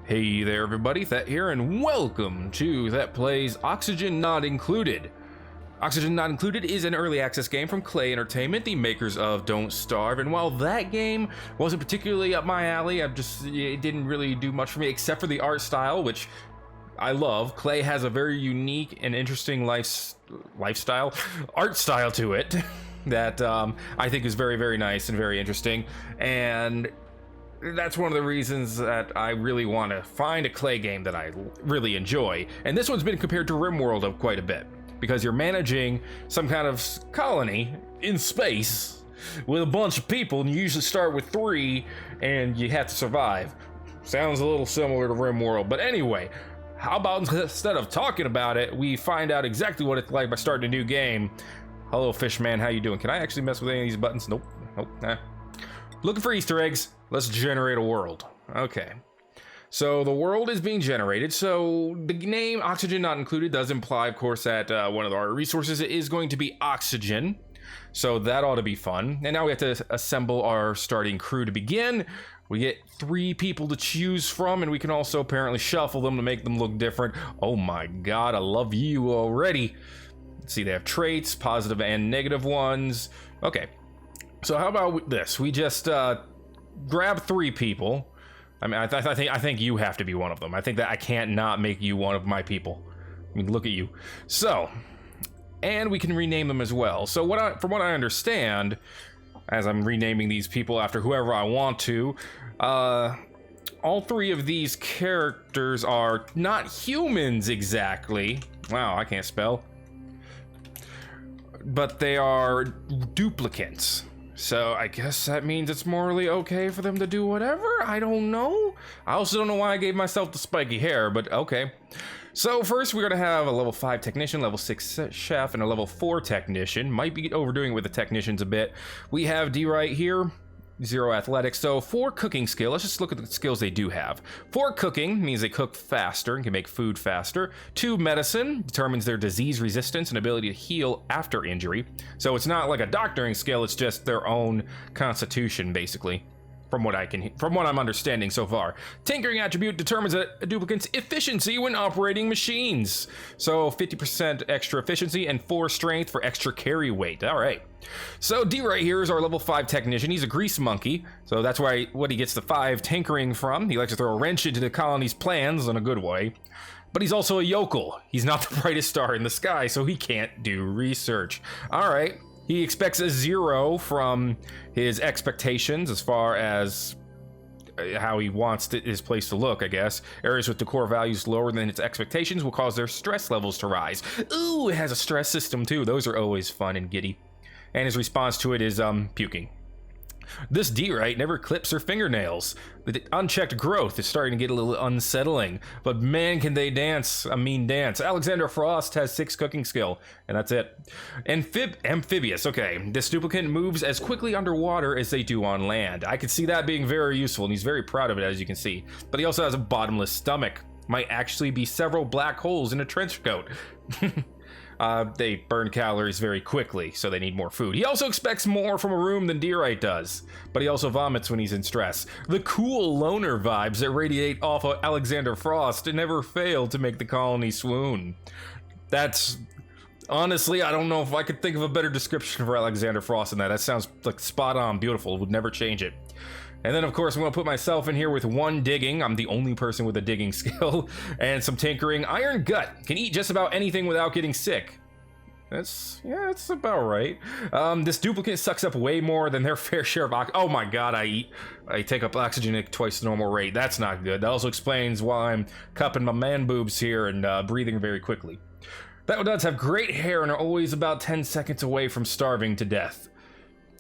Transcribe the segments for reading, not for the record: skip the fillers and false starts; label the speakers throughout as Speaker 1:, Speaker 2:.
Speaker 1: Hey there everybody, Thet here, and welcome to Thet Plays Oxygen Not Included. Oxygen Not Included is an early access game from Klei Entertainment, the makers of Don't Starve, and while that game wasn't particularly up my alley, it didn't really do much for me except for the art style, which I love. Klei has a very unique and interesting art style to it that I think is very, very nice and very interesting, and that's one of the reasons that I really want to find a Klei game that I really enjoy. And this one's been compared to Rimworld quite a bit, because you're managing some kind of colony in space with a bunch of people, and you usually start with 3 and you have to survive. Sounds a little similar to Rimworld, but anyway, how about instead of talking about it, we find out exactly what it's like by starting a new game. Hello, Fishman, how you doing? Can I actually mess with any of these buttons? Nope. Nah. Looking for Easter eggs. Let's generate a world. Okay. So the world is being generated. So the name Oxygen Not Included does imply, of course, that one of our resources is going to be oxygen. So that ought to be fun. And now we have to assemble our starting crew to begin. We get 3 people to choose from, and we can also apparently shuffle them to make them look different. Oh my god, I love you already. Let's see, they have traits, positive and negative ones. Okay. So how about this? We just grab 3 people. I mean, I think you have to be one of them. I think that I can't not make you one of my people. I mean, look at you. So, and we can rename them as well. So from what I understand, as I'm renaming these people after whoever I want to, all 3 of these characters are not humans exactly. Wow, I can't spell. But they are duplicates. So I guess that means it's morally okay for them to do whatever? I don't know. I also don't know why I gave myself the spiky hair, but okay. So first we're gonna have a level 5 technician, level 6 chef, and a level 4 technician. Might be overdoing it with the technicians a bit. We have D right here. 0 athletics, so 4 cooking skill. Let's just look at the skills they do have. 4 cooking means they cook faster and can make food faster. 2 medicine determines their disease resistance and ability to heal after injury. So it's not like a doctoring skill, it's just their own constitution basically. From what I'm understanding so far. Tinkering attribute determines a duplicate's efficiency when operating machines. So 50% extra efficiency and 4 strength for extra carry weight. All right. So D right here is our level 5 technician. He's a grease monkey, so that's what he gets the 5 tinkering from. He likes to throw a wrench into the colony's plans in a good way. But he's also a yokel. He's not the brightest star in the sky, so he can't do research. All right. He expects a 0 from his expectations as far as how he wants his place to look, I guess. Areas with decor values lower than its expectations will cause their stress levels to rise. Ooh, it has a stress system too. Those are always fun and giddy. And his response to it is puking. This D right never clips her fingernails. The unchecked growth is starting to get a little unsettling, but man can they dance a mean dance. Alexander Frost has 6 cooking skill, and that's it. Amphibious, okay. This duplicate moves as quickly underwater as they do on land. I can see that being very useful, and he's very proud of it, as you can see. But he also has a bottomless stomach. Might actually be several black holes in a trench coat. They burn calories very quickly, so they need more food. He also expects more from a room than Deerite does, but he also vomits when he's in stress. The cool loner vibes that radiate off of Alexander Frost never fail to make the colony swoon. That's... honestly, I don't know if I could think of a better description for Alexander Frost than that. That sounds like spot on, beautiful, would never change it. And then, of course, I'm going to put myself in here with 1 digging. I'm the only person with a digging skill. And some tinkering. Iron Gut. Can eat just about anything without getting sick. That's about right. This duplicate sucks up way more than their fair share of oh my god, I take up oxygen at twice the normal rate. That's not good. That also explains why I'm cupping my man boobs here and breathing very quickly. Thetwoduds have great hair and are always about 10 seconds away from starving to death.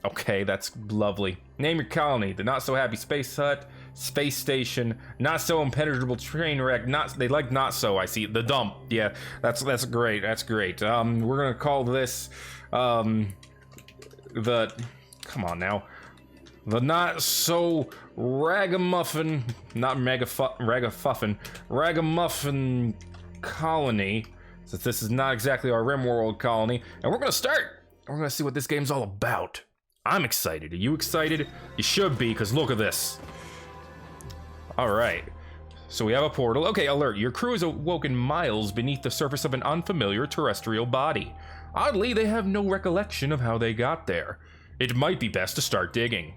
Speaker 1: Okay, that's lovely. Name your colony. The Not So Happy Space Hut, Space Station, Not So Impenetrable Train Wreck. They like Not So, I see. The Dump. Yeah, that's great. That's great. We're gonna call this come on now. The Not So Ragamuffin, not Ragamuffin Colony, since this is not exactly our Rimworld colony. And we're gonna start. We're gonna see what this game's all about. I'm excited. Are you excited? You should be, because look at this. All right. So we have a portal. Okay, alert. Your crew is awoken miles beneath the surface of an unfamiliar terrestrial body. Oddly, they have no recollection of how they got there. It might be best to start digging.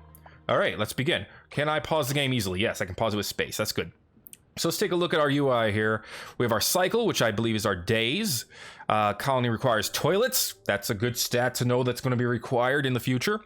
Speaker 1: All right, let's begin. Can I pause the game easily? Yes, I can pause it with space. That's good. So let's take a look at our UI here. We have our cycle, which I believe is our days. Colony requires toilets. That's a good stat to know that's going to be required in the future.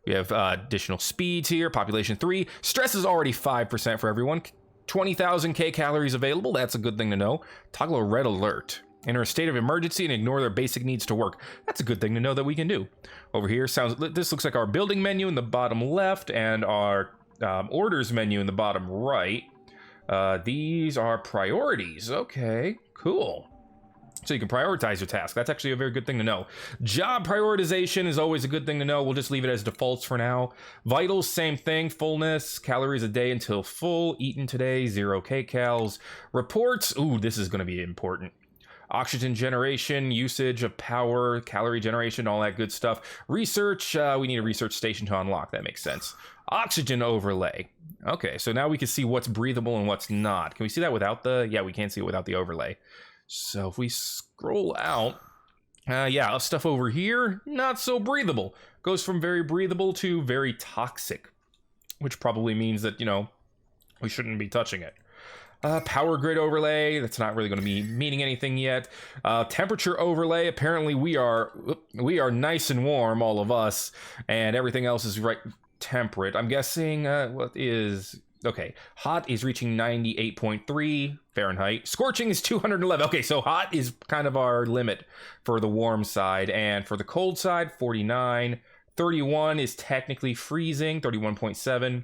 Speaker 1: We have additional speeds here. Population 3. Stress is already 5% for everyone. 20,000 calories available. That's a good thing to know. Toggle a red alert. Enter a state of emergency and ignore their basic needs to work. That's a good thing to know that we can do. Over here, this looks like our building menu in the bottom left and our orders menu in the bottom right. These are priorities. Okay, cool. So you can prioritize your task. That's actually a very good thing to know. Job prioritization is always a good thing to know. We'll just leave it as defaults for now. Vitals, same thing. Fullness, calories a day until full. Eaten today, 0 kcals. Reports, ooh, this is going to be important. Oxygen generation, usage of power, calorie generation, all that good stuff. Research, we need a research station to unlock. That makes sense. Oxygen overlay. Okay, so now we can see what's breathable and what's not. Can we see that without the... Yeah, we can't see it without the overlay. So if we scroll out... yeah, stuff over here, not so breathable. Goes from very breathable to very toxic. Which probably means that, you know, we shouldn't be touching it. Power grid overlay, that's not really going to be meaning anything yet. Temperature overlay, apparently we are nice and warm, all of us, and everything else is right temperate. I'm guessing, what is... Okay, hot is reaching 98.3 Fahrenheit. Scorching is 211. Okay, so hot is kind of our limit for the warm side, and for the cold side, 49. 31 is technically freezing, 31.7.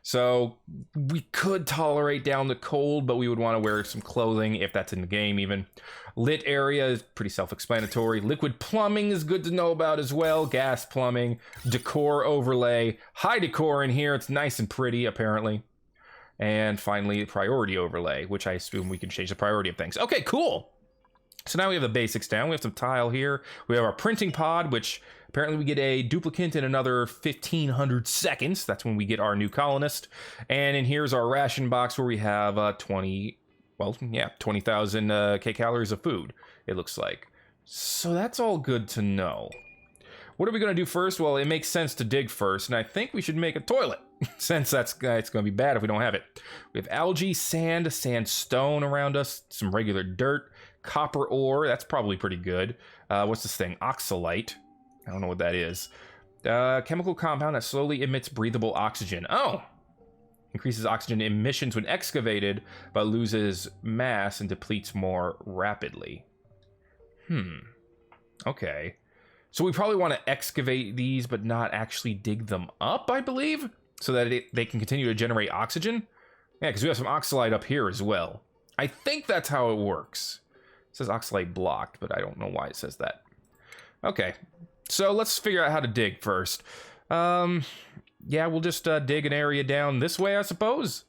Speaker 1: So we could tolerate down the cold, but we would want to wear some clothing if that's in the game even. Lit area is pretty self-explanatory. Liquid plumbing is good to know about as well. Gas plumbing. Decor overlay. High decor in here. It's nice and pretty, apparently. And finally, priority overlay, which I assume we can change the priority of things. Okay, cool. So now we have the basics down. We have some tile here. We have our printing pod, which apparently we get a duplicate in another 1,500 seconds. That's when we get our new colonist. And in here's our ration box where we have 20,000 calories of food, it looks like. So that's all good to know. What are we going to do first? Well, it makes sense to dig first, and I think we should make a toilet, since it's going to be bad if we don't have it. We have algae, sand, sandstone around us, some regular dirt, copper ore, that's probably pretty good. What's this thing? Oxalite. I don't know what that is. Chemical compound that slowly emits breathable oxygen. Oh! Increases oxygen emissions when excavated, but loses mass and depletes more rapidly. Okay. So we probably want to excavate these, but not actually dig them up, I believe? So that they can continue to generate oxygen? Yeah, because we have some oxalite up here as well. I think that's how it works. It says oxalite blocked, but I don't know why it says that. Okay. So let's figure out how to dig first. Yeah, we'll just dig an area down this way, I suppose.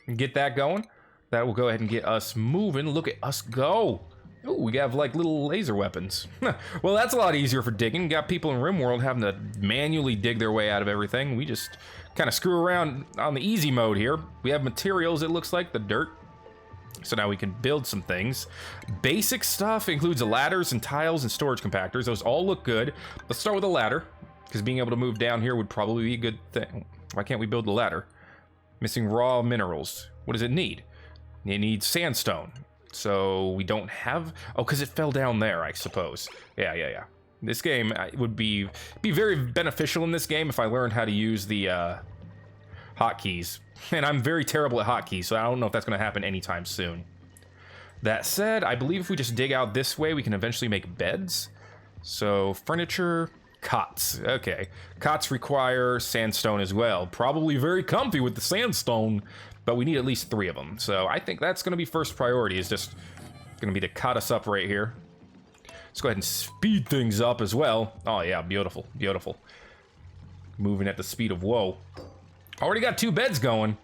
Speaker 1: And get that going. That will go ahead and get us moving. Look at us go. Ooh, we have like little laser weapons. Well, that's a lot easier for digging. We got people in Rimworld having to manually dig their way out of everything. We just kind of screw around on the easy mode here. We have materials, it looks like, the dirt. So now we can build some things. Basic stuff includes ladders and tiles and storage compactors. Those all look good. Let's start with a ladder, because being able to move down here would probably be a good thing. Why can't we build a ladder? Missing raw minerals. What does it need? It needs sandstone. So we don't have... Oh, because it fell down there, I suppose. Yeah. This game would be very beneficial in this game if I learned how to use the hotkeys. And I'm very terrible at hotkeys, so I don't know if that's going to happen anytime soon. That said, I believe if we just dig out this way, we can eventually make beds. So, furniture, cots. Okay. Cots require sandstone as well. Probably very comfy with the sandstone, but we need at least 3 of them. So, I think that's going to be first priority, is just going to be to cot us up right here. Let's go ahead and speed things up as well. Oh, yeah, beautiful, beautiful. Moving at the speed of whoa. Already got 2 beds going.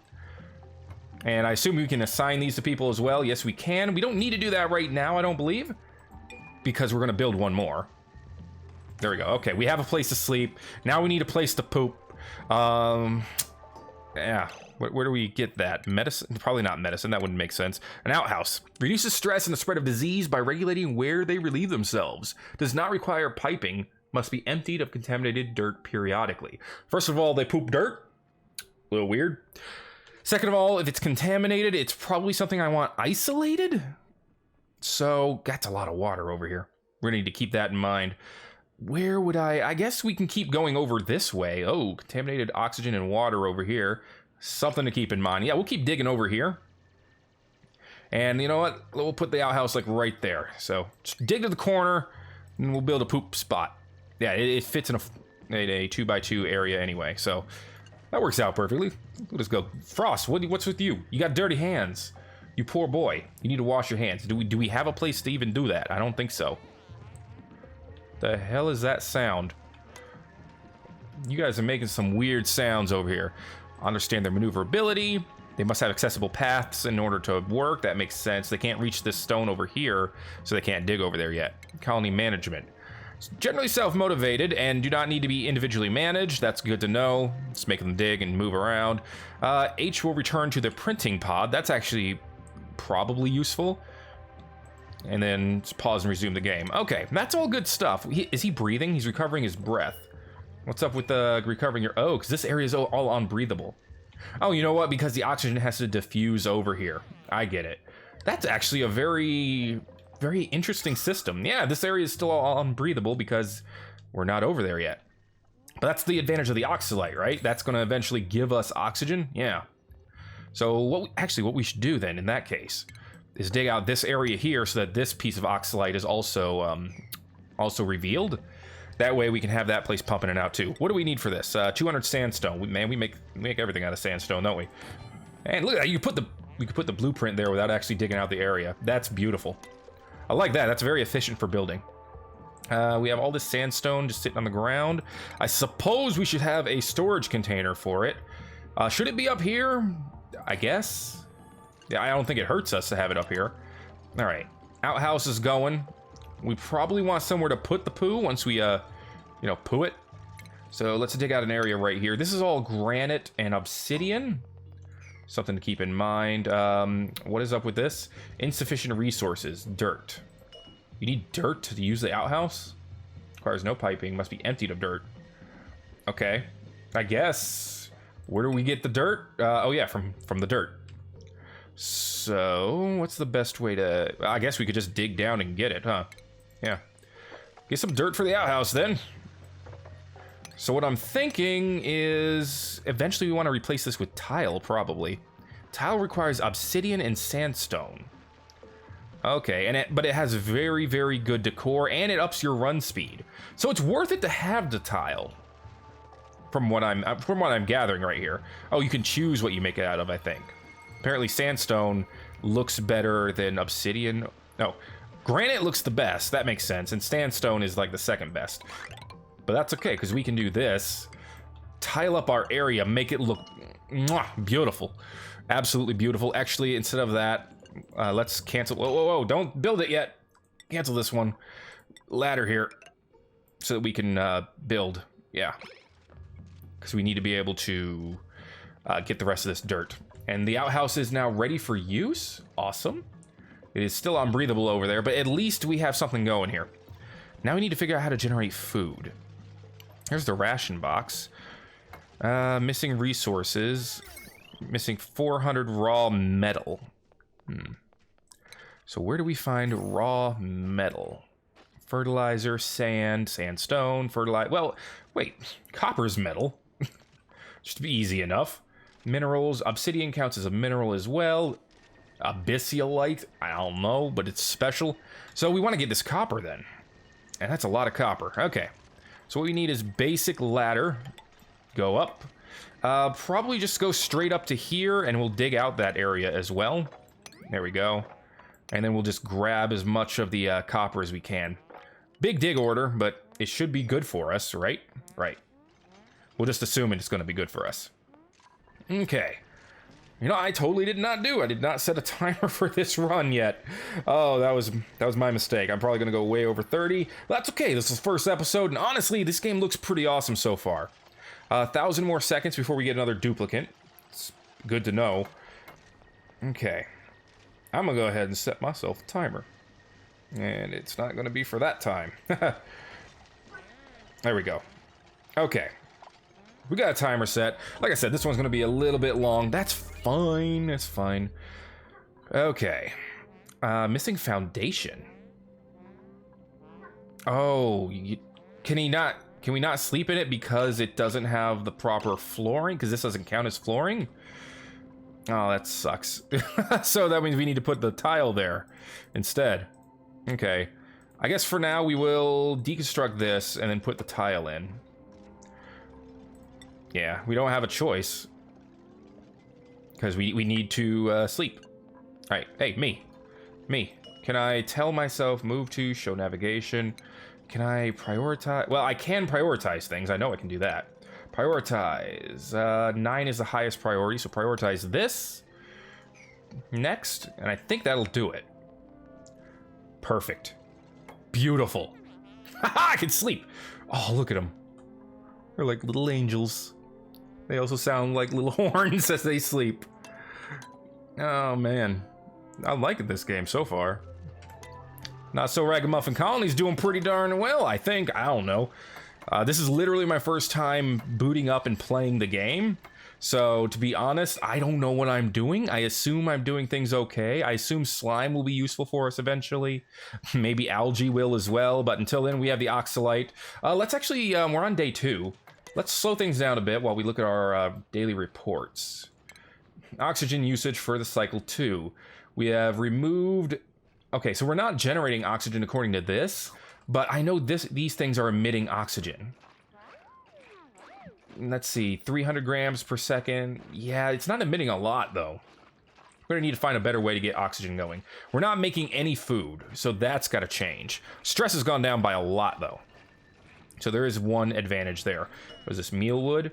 Speaker 1: And I assume we can assign these to people as well. Yes, we can. We don't need to do that right now, I don't believe. Because we're going to build one more. There we go. Okay, we have a place to sleep. Now we need a place to poop. Yeah. Where do we get that? Medicine? Probably not medicine. That wouldn't make sense. An outhouse. Reduces stress and the spread of disease by regulating where they relieve themselves. Does not require piping. Must be emptied of contaminated dirt periodically. First of all, they poop dirt. A little weird. Second of all, if it's contaminated, it's probably something I want isolated. So, that's a lot of water over here. We're going to need to keep that in mind. Where would I guess we can keep going over this way. Oh, contaminated oxygen and water over here. Something to keep in mind. Yeah, we'll keep digging over here. And you know what? We'll put the outhouse like right there. So just dig to the corner and we'll build a poop spot. Yeah, it fits in a 2x2 area anyway. So that works out perfectly. We'll just go. Frost, what's with you? You got dirty hands. You poor boy. You need to wash your hands. Do we have a place to even do that? I don't think so. The hell is that sound? You guys are making some weird sounds over here. Understand their maneuverability. They must have accessible paths in order to work. That makes sense. They can't reach this stone over here, so they can't dig over there yet. Colony management. It's generally self-motivated and do not need to be individually managed. That's good to know. Just making them dig and move around. H will return to the printing pod. That's actually probably useful. And then just pause and resume the game. Okay, that's all good stuff. Is he breathing? He's recovering his breath. What's up with recovering your... Oh, because this area is all unbreathable. Oh, you know what? Because the oxygen has to diffuse over here. I get it. That's actually a very, very interesting system. Yeah, this area is still all unbreathable because we're not over there yet. But that's the advantage of the oxalite, right? That's going to eventually give us oxygen. Yeah. So what we should do then in that case is dig out this area here so that this piece of oxalite is also revealed. That way we can have that place pumping it out too. What do we need for this? 200 sandstone. We make everything out of sandstone, don't we? And look, we could put the blueprint there without actually digging out the area. That's beautiful. I like that. That's very efficient for building. We have all this sandstone just sitting on the ground. I suppose we should have a storage container for it. Should it be up here? I guess. Yeah, I don't think it hurts us to have it up here. All right, outhouse is going. We probably want somewhere to put the poo once we, poo it. So let's dig out an area right here. This is all granite and obsidian. Something to keep in mind. What is up with this? Insufficient resources. Dirt. You need dirt to use the outhouse? Requires no piping. Must be emptied of dirt. Okay. I guess. Where do we get the dirt? Oh yeah, from the dirt. So, what's the best way to... I guess we could just dig down and get it, huh? Yeah. Get some dirt for the outhouse, then. So what I'm thinking is... Eventually we want to replace this with tile, probably. Tile requires obsidian and sandstone. Okay, but it has very, very good decor, and it ups your run speed. So it's worth it to have the tile. From what I'm gathering right here. Oh, you can choose what you make it out of, I think. Apparently sandstone looks better than obsidian. No, granite looks the best. That makes sense. And sandstone is like the second best. But that's okay, because we can do this. Tile up our area, make it look beautiful. Absolutely beautiful. Actually, instead of that, let's cancel. Whoa, don't build it yet. Cancel this one. Ladder here. So that we can build. Yeah. Because we need to be able to get the rest of this dirt. And the outhouse is now ready for use. Awesome. It is still unbreathable over there, but at least we have something going here. Now we need to figure out how to generate food. Here's the ration box. Missing resources. Missing 400 raw metal. So where do we find raw metal? Fertilizer, sand, sandstone, fertilizer. Well, wait. Copper's metal. Just be easy enough. Minerals. Obsidian counts as a mineral as well. Abyssiolite. I don't know, but it's special. So we want to get this copper then. And that's a lot of copper. Okay. So what we need is basic ladder. Go up. Probably just go straight up to here and we'll dig out that area as well. There we go. And then we'll just grab as much of the copper as we can. Big dig order, but it should be good for us, right? Right. We'll just assume it's going to be good for us. Okay. You know, I totally did not set a timer for this run yet. Oh, that was my mistake. I'm probably going to go way over 30. That's okay. This is the first episode, and honestly, this game looks pretty awesome so far. 1,000 more seconds before we get another duplicate. Good to know. Okay. I'm gonna go ahead and set myself a timer. And it's not gonna be for that time. There we go. Okay. We got a timer set. Like I said, this one's gonna be a little bit long. That's fine. That's fine. Okay. Missing foundation. Oh, can we not sleep in it because it doesn't have the proper flooring? Because this doesn't count as flooring? Oh, that sucks. So that means we need to put the tile there instead. Okay. I guess for now we will deconstruct this and then put the tile in. Yeah, we don't have a choice. Because we need to sleep. Alright, hey, me. Can I tell myself move to show navigation? Can I prioritize? Well, I can prioritize things. I know I can do that. Prioritize. 9 is the highest priority, so prioritize this. Next, and I think that'll do it. Perfect. Beautiful. Haha, I can sleep. Oh, look at them. They're like little angels. They also sound like little horns as they sleep. Oh, man. I'm liking this game so far. Not So Ragamuffin Colony's doing pretty darn well, I think. I don't know. This is literally my first time booting up and playing the game. So, to be honest, I don't know what I'm doing. I assume I'm doing things okay. I assume slime will be useful for us eventually. Maybe algae will as well. But until then, we have the oxalite. Let's actually, we're on day 2. Let's slow things down a bit while we look at our daily reports. Oxygen usage for the cycle 2. We have removed... Okay, so we're not generating oxygen according to this, but I know these things are emitting oxygen. Let's see, 300 grams per second. Yeah, it's not emitting a lot, though. We're going to need to find a better way to get oxygen going. We're not making any food, so that's got to change. Stress has gone down by a lot, though. So there is one advantage there. What is this? Mealwood?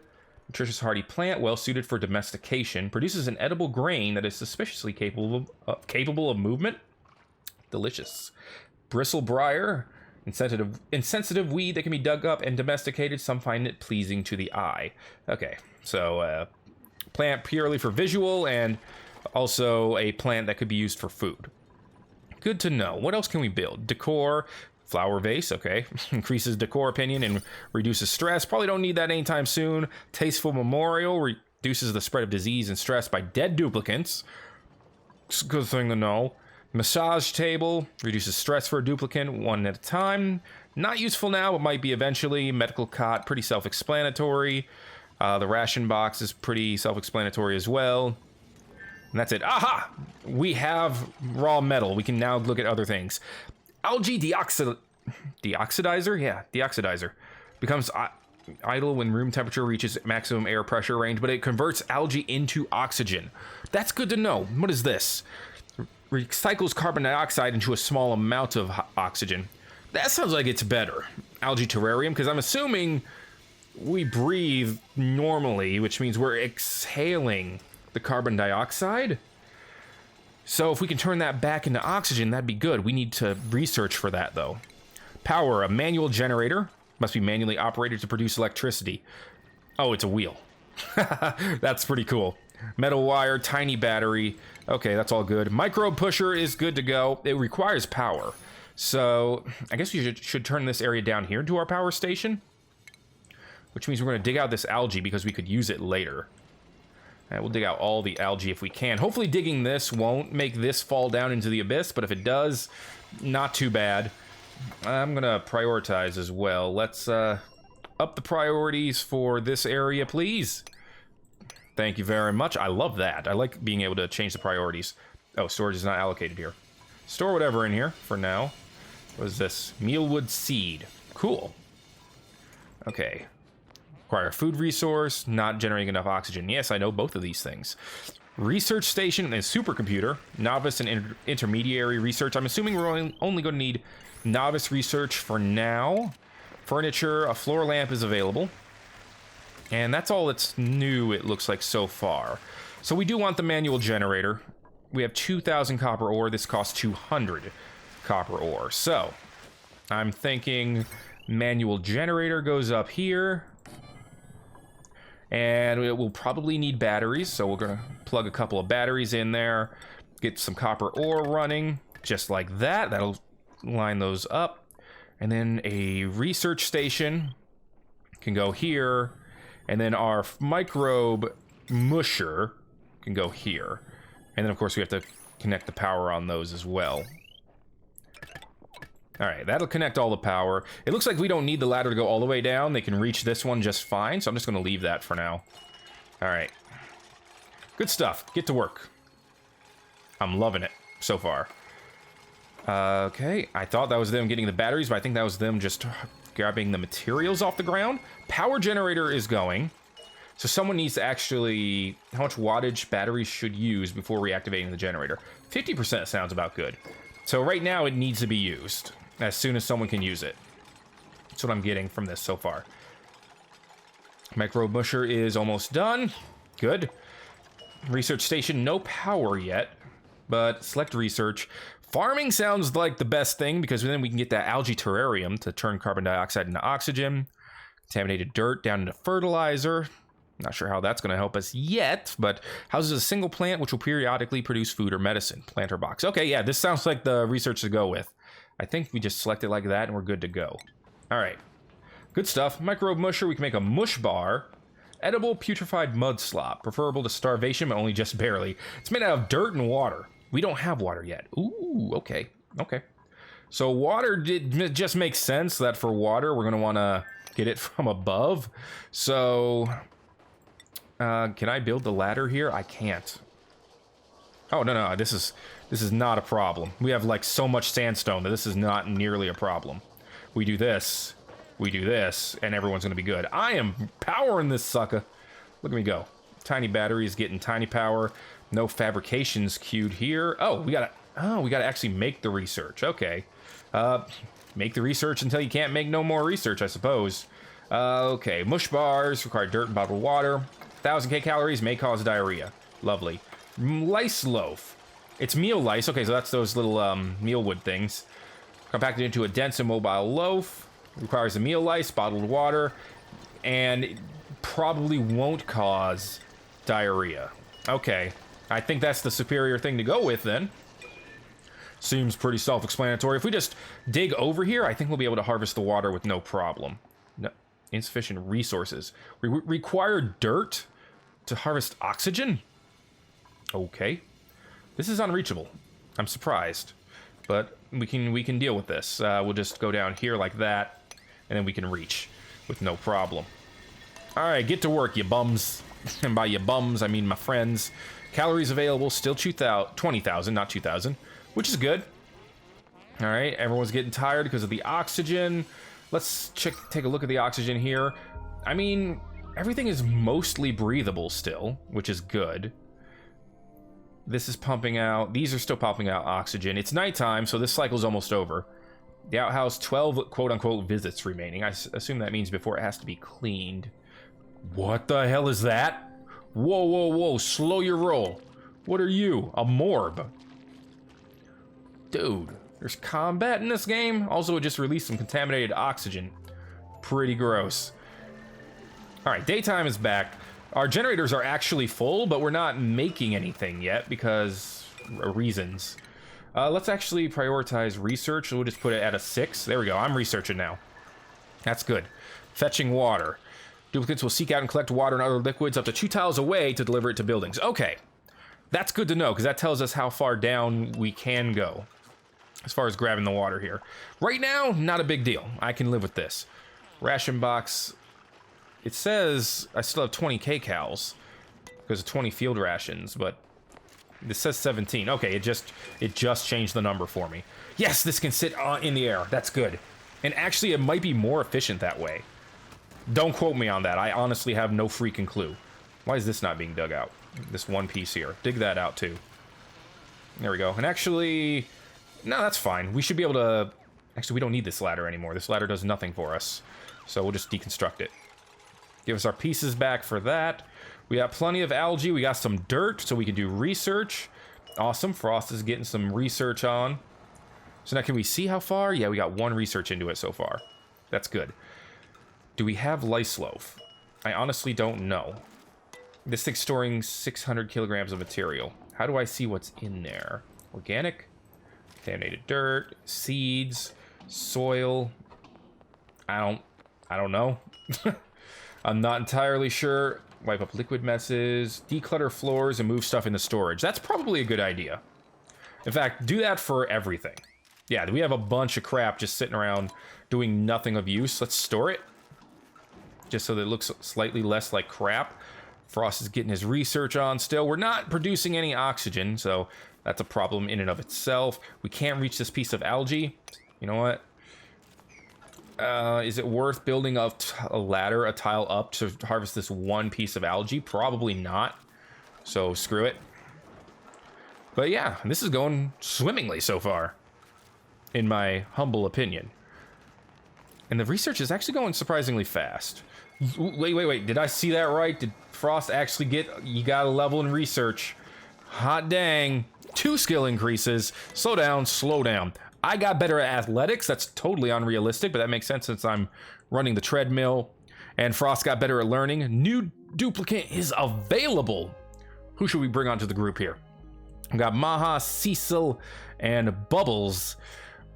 Speaker 1: Nutritious hardy plant, well suited for domestication. Produces an edible grain that is suspiciously capable of movement. Delicious. Bristlebriar, insensitive weed that can be dug up and domesticated. Some find it pleasing to the eye. Okay, so plant purely for visual and also a plant that could be used for food. Good to know. What else can we build? Decor, flower vase, okay. Increases decor opinion and reduces stress. Probably don't need that anytime soon. Tasteful memorial, reduces the spread of disease and stress by dead duplicants. It's a good thing to know. Massage table, reduces stress for a duplicant one at a time. Not useful now, but might be eventually. Medical cot, pretty self-explanatory. The ration box is pretty self-explanatory as well. And that's it. Aha! We have raw metal. We can now look at other things. Algae deoxidizer? Yeah, deoxidizer. Becomes idle when room temperature reaches maximum air pressure range, but it converts algae into oxygen. That's good to know. What is this? Recycles carbon dioxide into a small amount of oxygen. That sounds like it's better. Algae terrarium, because I'm assuming we breathe normally, which means we're exhaling the carbon dioxide. So if we can turn that back into oxygen, that'd be good. We need to research for that, though. Power, a manual generator. Must be manually operated to produce electricity. Oh, it's a wheel. That's pretty cool. Metal wire, tiny battery. Okay, that's all good. Microbe pusher is good to go. It requires power. So I guess we should turn this area down here to our power station. Which means we're going to dig out this algae because we could use it later. We'll dig out all the algae if we can. Hopefully digging this won't make this fall down into the abyss, but if it does, not too bad. I'm going to prioritize as well. Let's up the priorities for this area, please. Thank you very much. I love that. I like being able to change the priorities. Oh, storage is not allocated here. Store whatever in here for now. What is this? Mealwood seed. Cool. Okay. Require food resource, not generating enough oxygen. Yes, I know both of these things. Research station and supercomputer. Novice and intermediary research. I'm assuming we're only going to need novice research for now. Furniture, a floor lamp is available. And that's all that's new, it looks like, so far. So we do want the manual generator. We have 2,000 copper ore. This costs 200 copper ore. So I'm thinking manual generator goes up here. And it will probably need batteries, so we're gonna plug a couple of batteries in there, get some copper ore running, just like that. That'll line those up. And then a research station can go here, and then our microbe musher can go here. And then, of course, we have to connect the power on those as well. All right, that'll connect all the power. It looks like we don't need the ladder to go all the way down. They can reach this one just fine, so I'm just going to leave that for now. All right. Good stuff. Get to work. I'm loving it so far. Okay, I thought that was them getting the batteries, but I think that was them just grabbing the materials off the ground. Power generator is going. So someone needs to actually... How much wattage batteries should use before reactivating the generator? 50% sounds about good. So right now it needs to be used as soon as someone can use it. That's what I'm getting from this so far. Microbe musher is almost done. Good. Research station, no power yet, but select research. Farming sounds like the best thing because then we can get that algae terrarium to turn carbon dioxide into oxygen. Contaminated dirt down into fertilizer. Not sure how that's going to help us yet, but houses a single plant which will periodically produce food or medicine. Planter box. Okay, yeah, this sounds like the research to go with. I think we just select it like that and we're good to go. All right. Good stuff. Microbe musher, we can make a mush bar. Edible putrefied mud slop. Preferable to starvation, but only just barely. It's made out of dirt and water. We don't have water yet. Ooh, okay. Okay. So water just makes sense that for water, we're going to want to get it from above. So... can I build the ladder here? I can't. Oh, no, this is not a problem. We have, like, so much sandstone that this is not nearly a problem. We do this, and everyone's gonna be good. I am powering this sucker. Look at me go. Tiny batteries getting tiny power. No fabrications queued here. Oh, we gotta actually make the research. Okay. Make the research until you can't make no more research, I suppose. Okay, mush bars require dirt and bottled water. 1000 calories may cause diarrhea. Lovely. Lice loaf. It's meal lice. Okay, so that's those little mealwood things. Compacted into a dense and mobile loaf. Requires a meal lice, bottled water, and it probably won't cause diarrhea. Okay, I think that's the superior thing to go with then. Seems pretty self-explanatory. If we just dig over here, I think we'll be able to harvest the water with no problem. No, insufficient resources. We require dirt to harvest oxygen? Okay. This is unreachable. I'm surprised. But we can deal with this. We'll just go down here like that, and then we can reach with no problem. Alright, get to work, you bums. And by you bums, I mean my friends. Calories available, still 20,000, not 2,000, which is good. Alright, everyone's getting tired because of the oxygen. Let's take a look at the oxygen here. I mean, everything is mostly breathable still, which is good. This is pumping out. These are still pumping out oxygen. It's nighttime, so this cycle's almost over. The outhouse, 12 quote-unquote visits remaining. I assume that means before it has to be cleaned. What the hell is that? Whoa, whoa, whoa. Slow your roll. What are you? A morb. Dude, there's combat in this game. Also, it just released some contaminated oxygen. Pretty gross. Alright, daytime is back. Our generators are actually full, but we're not making anything yet because reasons. Let's actually prioritize research. We'll just put it at a 6. There we go. I'm researching now. That's good. Fetching water. Duplicates will seek out and collect water and other liquids up to 2 tiles away to deliver it to buildings. Okay. That's good to know because that tells us how far down we can go as far as grabbing the water here. Right now, not a big deal. I can live with this. Ration box. It says I still have 20 kcals because of 20 field rations, but this says 17. Okay, it just changed the number for me. Yes, this can sit in the air. That's good. And actually, it might be more efficient that way. Don't quote me on that. I honestly have no freaking clue. Why is this not being dug out? This one piece here. Dig that out, too. There we go. And actually... No, that's fine. We should be able to... Actually, we don't need this ladder anymore. This ladder does nothing for us. So we'll just deconstruct it. Give us our pieces back for that. We got plenty of algae. We got some dirt, so we can do research. Awesome. Frost is getting some research on. So now can we see how far? Yeah, we got 1 research into it so far. That's good. Do we have lice loaf? I honestly don't know. This thing's storing 600 kilograms of material. How do I see what's in there? Organic, contaminated dirt, seeds, soil. I don't know. I'm not entirely sure. Wipe up liquid messes, declutter floors, and move stuff into storage. That's probably a good idea. In fact, do that for everything. Yeah, we have a bunch of crap just sitting around doing nothing of use. Let's store it. Just so that it looks slightly less like crap. Frost is getting his research on still. We're not producing any oxygen, so that's a problem in and of itself. We can't reach this piece of algae. You know what? Is it worth building up a ladder, a tile up to harvest this one piece of algae? Probably not. So screw it. But yeah, this is going swimmingly so far, in my humble opinion. And the research is actually going surprisingly fast. Wait. Did I see that right? Did Frost actually get... You got a level in research. Hot dang. 2 skill increases. Slow down. I got better at athletics. That's totally unrealistic, but that makes sense since I'm running the treadmill. And Frost got better at learning. New duplicate is available. Who should we bring onto the group here? We got Maha, Cecil, and Bubbles.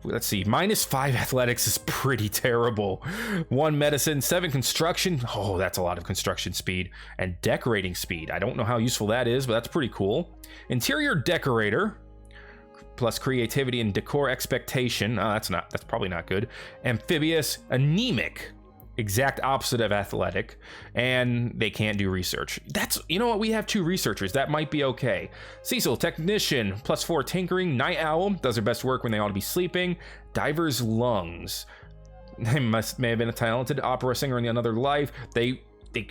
Speaker 1: Let's see. -5 athletics is pretty terrible. 1 medicine, 7 construction. Oh, that's a lot of construction speed. And decorating speed. I don't know how useful that is, but that's pretty cool. Interior decorator. Plus creativity and decor expectation. That's probably not good. Amphibious, anemic, exact opposite of athletic, and they can't do research. You know what? We have 2 researchers. That might be okay. Cecil, technician, +4 tinkering, night owl, does their best work when they ought to be sleeping. Diver's lungs. They may have been a talented opera singer in another life. They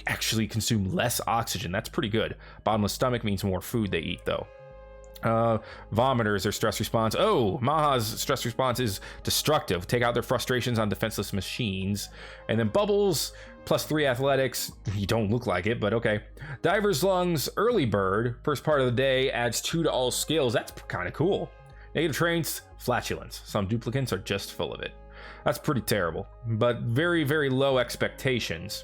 Speaker 1: actually consume less oxygen. That's pretty good. Bottomless stomach means more food they eat, though. Vomiters, their stress response. Oh, Maha's stress response is destructive. Take out their frustrations on defenseless machines. And then Bubbles, +3 athletics. You don't look like it, but okay. Diver's lungs, early bird. First part of the day adds 2 to all skills. That's kind of cool. Negative traits, flatulence. Some duplicates are just full of it. That's pretty terrible, but very, very low expectations.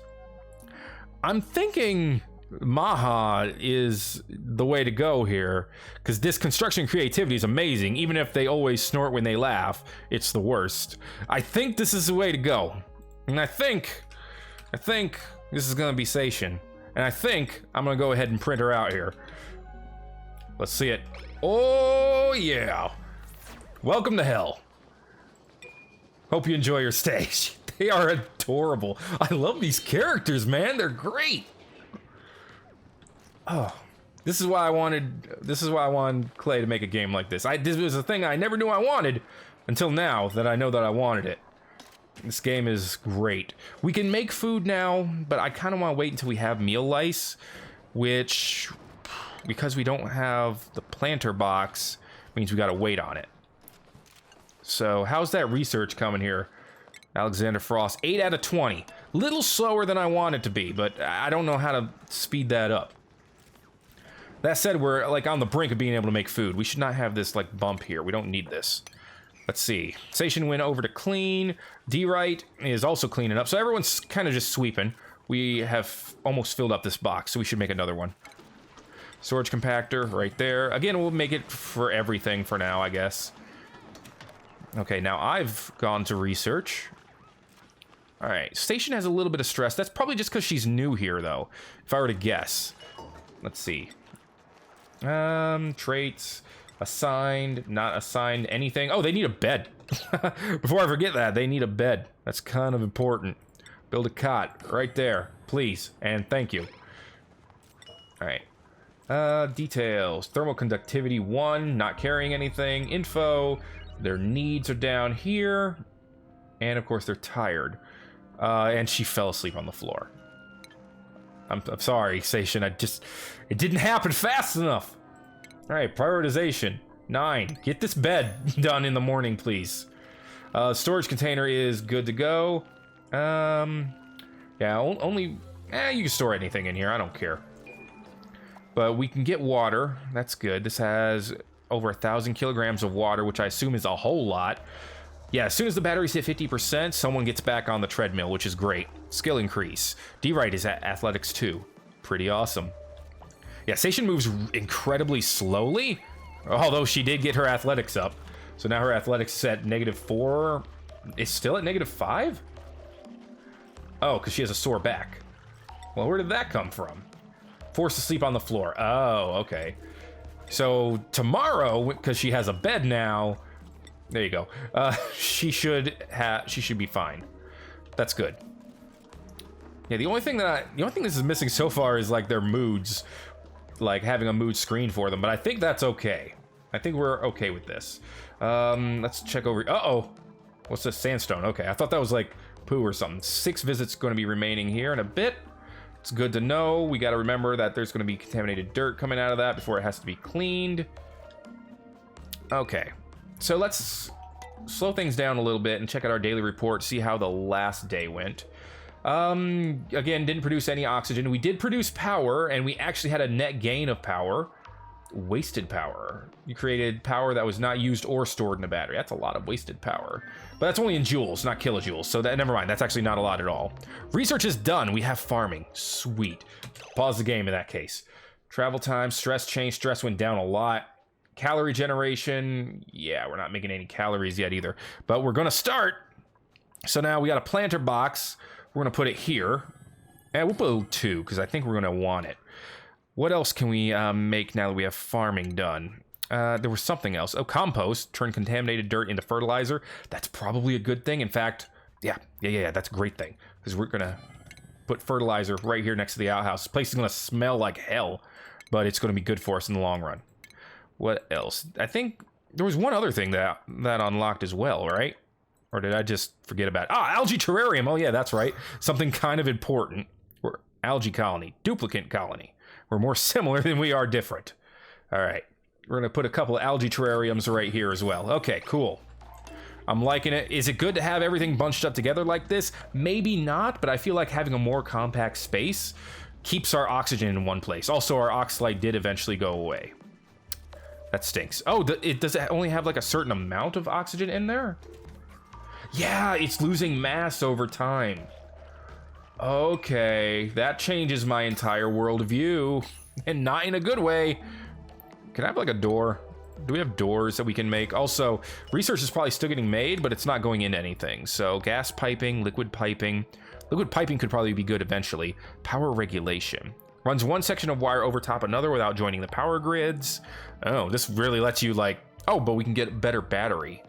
Speaker 1: I'm thinking Maha is the way to go here, because this construction creativity is amazing. Even if they always snort when they laugh, it's the worst. I think this is the way to go, and I think this is gonna be Sation, and I think I'm gonna go ahead and print her out here. Let's see it. Oh yeah, welcome to hell. Hope you enjoy your stay. They are adorable. I love these characters, man. They're great. Oh, this is why I wanted Klei to make a game like this. This was a thing I never knew I wanted until now that I know that I wanted it. This game is great. We can make food now, but I kind of want to wait until we have meal lice, which, because we don't have the planter box, means we got to wait on it. So how's that research coming here? Alexander Frost, 8 out of 20. Little slower than I want it to be, but I don't know how to speed that up. That said, we're like on the brink of being able to make food. We should not have this like bump here. We don't need this. Let's see. Station went over to clean. D-Right is also cleaning up. So everyone's kind of just sweeping. We have almost filled up this box, so we should make another one. Storage compactor right there. Again, we'll make it for everything for now, I guess. Okay, now I've gone to research. All right, Station has a little bit of stress. That's probably just because she's new here, though, if I were to guess. Let's see. Traits, assigned, not assigned, anything. Oh, they need a bed. Before I forget that, they need a bed. That's kind of important. Build a cot right there, please, and thank you. All right. Details. Thermal conductivity 1, not carrying anything. Info. Their needs are down here. And of course, they're tired. And she fell asleep on the floor. I'm sorry, Station. It didn't happen fast enough. All right, prioritization 9. Get this bed done in the morning, please. Storage container is good to go. Yeah, only you can store anything in here. I don't care. But we can get water. That's good. This has over 1,000 kilograms of water, which I assume is a whole lot. Yeah, as soon as the batteries hit 50%, someone gets back on the treadmill, which is great. Skill increase. D-Right is at athletics 2. Pretty awesome. Yeah, Station moves incredibly slowly, although she did get her athletics up. So now her athletics is at -4. It's still at -5? Oh, because she has a sore back. Well, where did that come from? Forced to sleep on the floor. Oh, okay. So tomorrow, because she has a bed now, there you go. She should be fine. That's good. Yeah, the only thing this is missing so far is like their moods, like having a mood screen for them. But I think that's okay. I think we're okay with this. Let's check over. Uh-oh. What's this? Sandstone. Okay, I thought that was like poo or something. 6 visits going to be remaining here in a bit. It's good to know. We got to remember that there's going to be contaminated dirt coming out of that before it has to be cleaned. Okay, so let's slow things down a little bit and check out our daily report, see how the last day went. Again, didn't produce any oxygen. We did produce power, and we actually had a net gain of power. Wasted power. You created power that was not used or stored in a battery. That's a lot of wasted power. But that's only in joules, not kilojoules. So that, never mind. That's actually not a lot at all. Research is done. We have farming. Sweet. Pause the game in that case. Travel time, stress change. Stress went down a lot. Calorie generation. Yeah, we're not making any calories yet either. But we're going to start. So now we got a planter box. We're going to put it here. And we'll put 2 because I think we're going to want it. What else can we make now that we have farming done? There was something else. Oh, compost. Turn contaminated dirt into fertilizer. That's probably a good thing. In fact, yeah, that's a great thing. Because we're going to put fertilizer right here next to the outhouse. This place is going to smell like hell, but it's going to be good for us in the long run. What else? I think there was one other thing that unlocked as well, right? Or did I just forget about it? Ah, algae terrarium. Oh, yeah, that's right. Something kind of important. We're algae colony. Duplicate colony. We're more similar than we are different. All right. We're going to put a couple of algae terrariums right here as well. Okay, cool. I'm liking it. Is it good to have everything bunched up together like this? Maybe not, but I feel like having a more compact space keeps our oxygen in one place. Also, our oxalite did eventually go away. That stinks. Oh, does it only have like a certain amount of oxygen in there? Yeah, it's losing mass over time. Okay, that changes my entire worldview, and not in a good way. Can I have like a door? Do we have doors that we can make? Also, research is probably still getting made, but it's not going into anything. So gas piping, liquid piping. Liquid piping could probably be good eventually. Power regulation. Runs one section of wire over top another without joining the power grids. Oh, this really lets you like, oh, but we can get a better battery.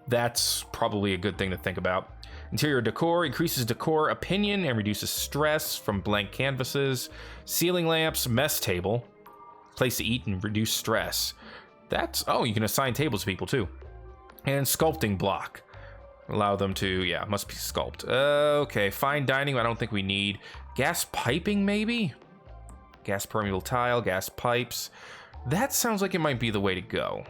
Speaker 1: That's probably a good thing to think about. Interior decor increases decor opinion and reduces stress from blank canvases. Ceiling lamps, mess table. Place to eat and reduce stress. That's, oh, you can assign tables to people too. And sculpting block. Allow them to, yeah, must be sculpt. Okay, fine dining, I don't think we need. Gas piping, maybe? Gas permeable tile, gas pipes. That sounds like it might be the way to go.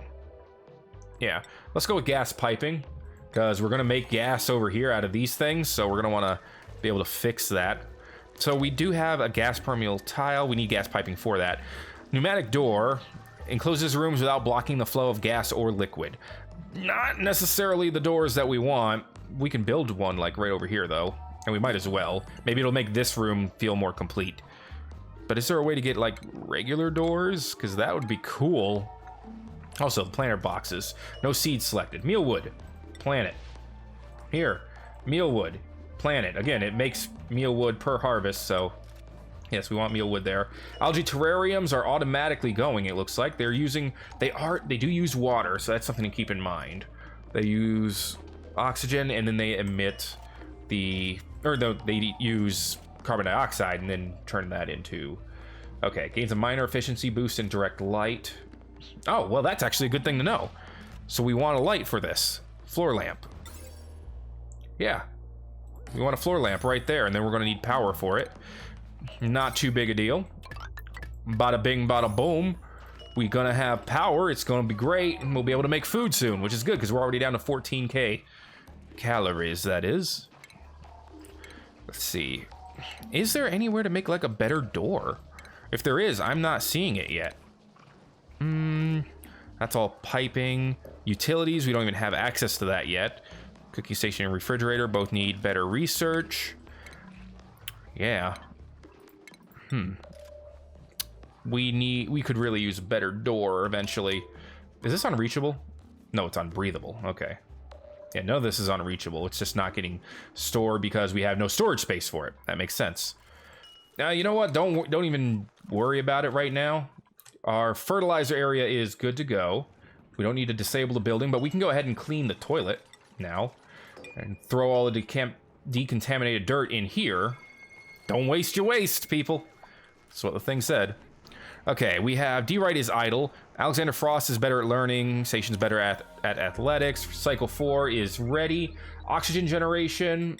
Speaker 1: Yeah, let's go with gas piping. Because we're going to make gas over here out of these things, so we're going to want to be able to fix that. So we do have a gas permeable tile. We need gas piping for that. Pneumatic door encloses rooms without blocking the flow of gas or liquid. Not necessarily the doors that we want. We can build one like right over here, though, and we might as well. Maybe it'll make this room feel more complete. But is there a way to get like regular doors? Because that would be cool. Also, planter boxes. No seeds selected. Mealwood. Planet. Here, mealwood. Planet. Again, it makes mealwood per harvest, so yes, we want mealwood there. Algae terrariums are automatically going, it looks like. They do use water, so that's something to keep in mind. They use oxygen and then they emit they use carbon dioxide and then turn that into, okay, gains a minor efficiency boost in direct light. Oh, well, that's actually a good thing to know. So we want a light for this. Floor lamp. Yeah. We want a floor lamp right there, and then we're going to need power for it. Not too big a deal. Bada bing, bada boom. We're going to have power. It's going to be great, and we'll be able to make food soon, which is good, because we're already down to 14k calories, that is. Let's see. Is there anywhere to make, like, a better door? If there is, I'm not seeing it yet. I That's all piping. Utilities, we don't even have access to that yet. Cooking station and refrigerator both need better research. Yeah. We could really use a better door eventually. Is this unreachable? No, it's unbreathable. Okay. Yeah, none of this is unreachable. It's just not getting stored because we have no storage space for it. That makes sense. Now, you know what? Don't even worry about it right now. Our fertilizer area is good to go. We don't need to disable the building, but we can go ahead and clean the toilet now and throw all the decontaminated dirt in here. Don't waste your waste, people. That's what the thing said. Okay, we have D-Right is idle. Alexander Frost is better at learning. Station's better at athletics. Cycle 4 is ready. Oxygen generation.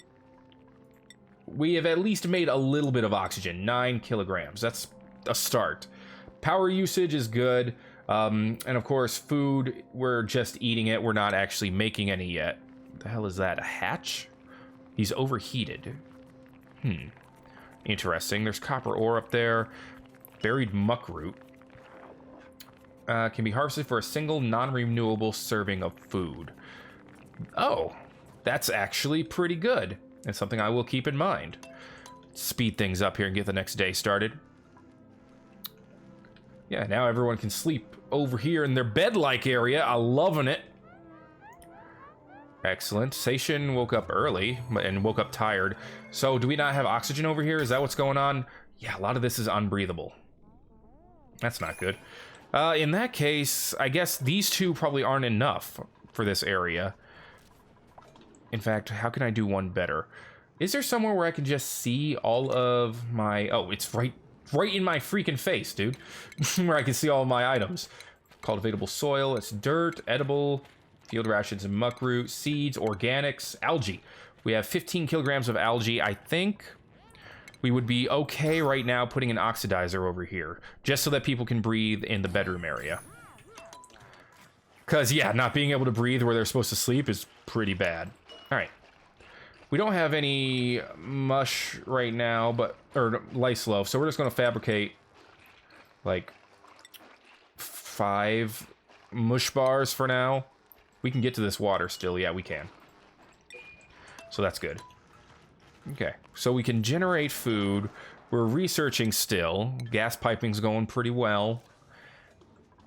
Speaker 1: We have at least made a little bit of oxygen. 9 kilograms. That's a start. Power usage is good. And of course, food, we're just eating it. We're not actually making any yet. What the hell is that? A hatch? He's overheated. Interesting. There's copper ore up there. Buried muck root. Can be harvested for a single non-renewable serving of food. Oh, that's actually pretty good. It's something I will keep in mind. Speed things up here and get the next day started. Yeah, now everyone can sleep over here in their bed-like area. I'm loving it. Excellent. Station woke up early and woke up tired. So do we not have oxygen over here? Is that what's going on? Yeah, a lot of this is unbreathable. That's not good. In that case, I guess these two probably aren't enough for this area. In fact, how can I do one better? Is there somewhere where I can just see all of my... Oh, it's right in my freaking face, dude. Where I can see all of my items. Cultivatable soil, it's dirt, edible, field rations and muck root, seeds, organics, algae. We have 15 kilograms of algae. I think we would be okay right now putting an oxidizer over here, just so that people can breathe in the bedroom area. Because, yeah, not being able to breathe where they're supposed to sleep is pretty bad. All right. We don't have any mush right now, or lice loaf, so we're just going to fabricate, like, 5 mush bars for now. We can get to this water still. Yeah, we can. So that's good. Okay, so we can generate food. We're researching still. Gas piping's going pretty well.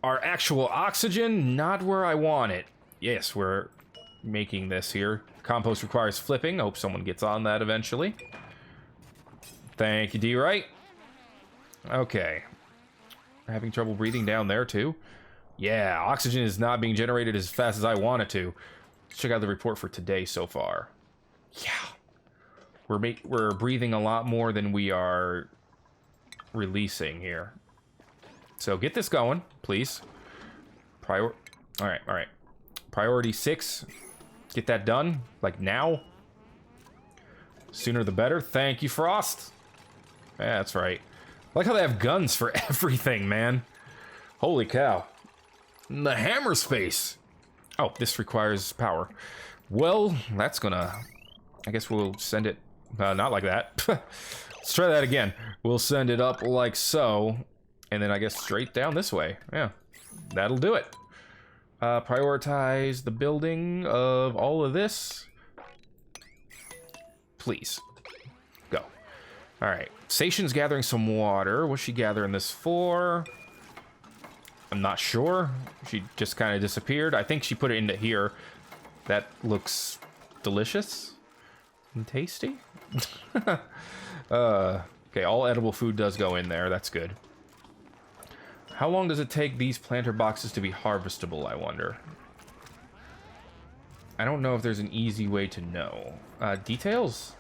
Speaker 1: Our actual oxygen, not where I want it. Yes, we're making this here. Compost requires flipping. I hope someone gets on that eventually. Thank you, D-Right. Okay. We're having trouble breathing down there, too. Yeah, oxygen is not being generated as fast as I want it to. Let's check out the report for today so far. Yeah. We're breathing a lot more than we are releasing here. So get this going, please. All right. Priority 6. Get that done, like now. Sooner the better. Thank you, Frost. Yeah, that's right. I like how they have guns for everything, man. Holy cow. The hammer space. Oh, this requires power. Well, that's gonna... I guess we'll send it... not like that. Let's try that again. We'll send it up like so. And then I guess straight down this way. Yeah, that'll do it. Prioritize the building of all of this. Please. Go. Alright. Station's gathering some water. What's she gathering this for? I'm not sure. She just kind of disappeared. I think she put it into here. That looks delicious and tasty. Okay, all edible food does go in there. That's good. How long does it take these planter boxes to be harvestable, I wonder? I don't know if there's an easy way to know. Details?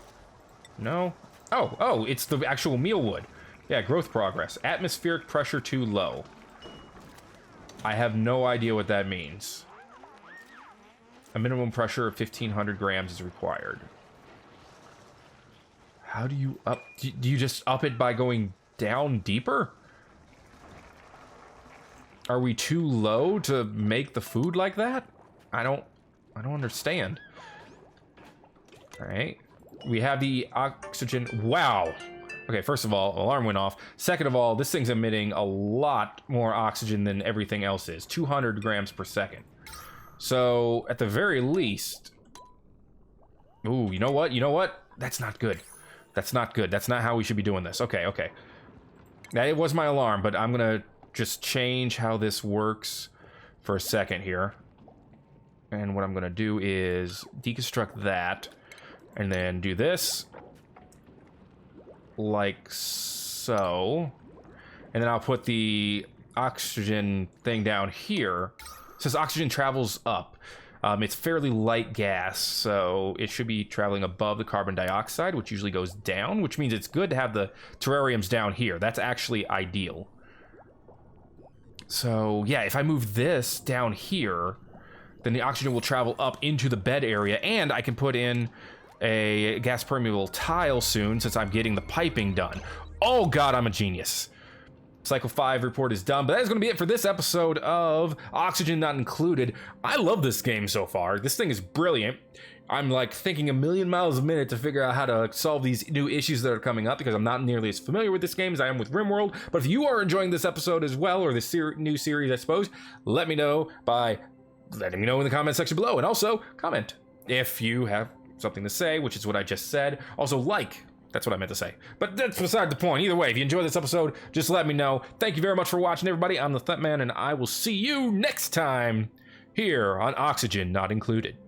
Speaker 1: No? Oh, it's the actual mealwood. Yeah, growth progress. Atmospheric pressure too low. I have no idea what that means. A minimum pressure of 1,500 grams is required. How do you up... Do you just up it by going down deeper? Are we too low to make the food like that? I don't understand. All right. We have the oxygen. Wow. Okay, first of all, alarm went off. Second of all, this thing's emitting a lot more oxygen than everything else is. 200 grams per second. So, at the very least... Ooh, you know what? You know what? That's not good. That's not good. That's not how we should be doing this. Okay, okay. That was my alarm, but I'm gonna just change how this works for a second here. And what I'm gonna do is deconstruct that, and then do this. Like so. And then I'll put the oxygen thing down here. It says oxygen travels up. It's fairly light gas, so it should be traveling above the carbon dioxide, which usually goes down, which means it's good to have the terrariums down here. That's actually ideal. So, yeah, if I move this down here, then the oxygen will travel up into the bed area, and I can put in a gas permeable tile soon since I'm getting the piping done. Oh god, I'm a genius. Cycle 5 report is done, but that is going to be it for this episode of Oxygen Not Included. I love this game so far. This thing is brilliant. I'm like thinking a million miles a minute to figure out how to solve these new issues that are coming up because I'm not nearly as familiar with this game as I am with Rimworld. But if you are enjoying this episode as well, or this new series, I suppose, let me know by letting me know in the comment section below. And also, comment if you have something to say, which is what I just said. Also, like. That's what I meant to say. But that's beside the point. Either way, if you enjoyed this episode, just let me know. Thank you very much for watching, everybody. I'm the Thet Man, and I will see you next time here on Oxygen Not Included.